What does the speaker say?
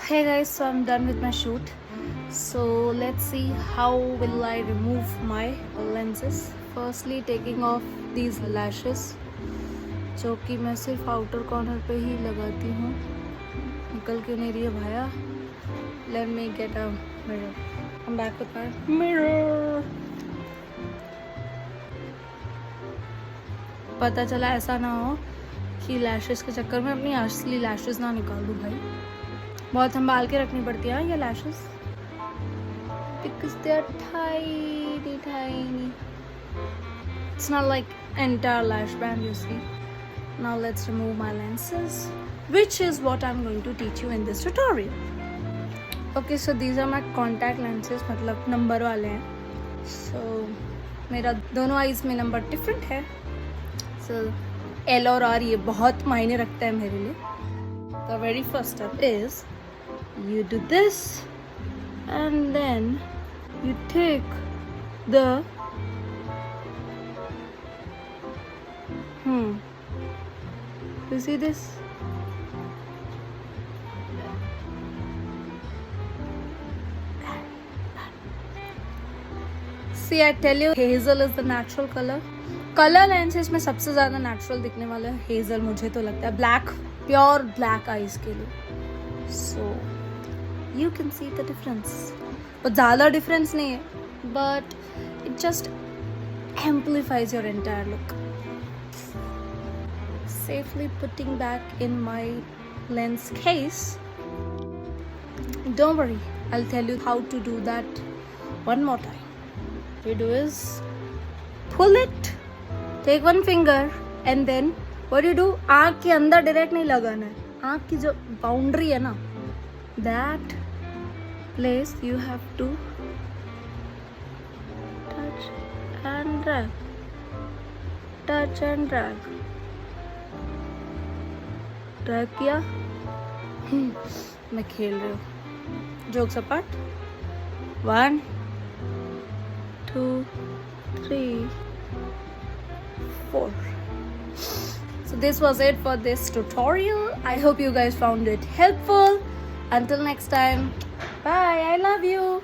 Hey guys, so I'm done with my shoot. So let's see how will I remove my lenses. Firstly, taking off these lashes, जो कि मैं सिर्फ outer corner पे ही लगाती हूँ. निकल क्यों नहीं रही है भाया? Let me get a mirror. I'm back with my mirror. पता चला ऐसा ना हो कि लैशेस के चक्कर में अपनी असली लैशेस ना निकाल दूँ भाई. बहुत संभाल के रखनी पड़ती है ये lashes because they are tiny. It's not like entire lash band, you see. Now let's remove my lenses, which is what I'm going to teach you in this tutorial. Okay, so these are my contact lenses, मतलब number वाले हैं. So मेरा दोनों eyes में number different है. So L और R ये बहुत मायने रखता है मेरे लिए. The very first step is you do this and then you take the you see this? See, I tell you, hazel is the natural color. Colour lenses में सबसे ज़्यादा नेचुरल दिखने वाला है हेजल, मुझे तो लगता है. ब्लैक, प्योर ब्लैक आईज के लिए. So you can see the difference. बहुत ज़्यादा डिफरेंस नहीं है, but it just amplifies your entire look. Safely putting back in my lens case. Don't worry, I will tell you how to do that one more time. You do is pull it, take one finger and then what you do, आँख के अंदर direct नहीं लगाना है. आँख की जो boundary है ना, that place you have to touch and drag, touch and drag. Drag किया. मैं खेल रही हूँ. Jokes apart. 1 2 3 4. So this was it for this tutorial. I hope you guys found it helpful. Until next time, bye. I love you.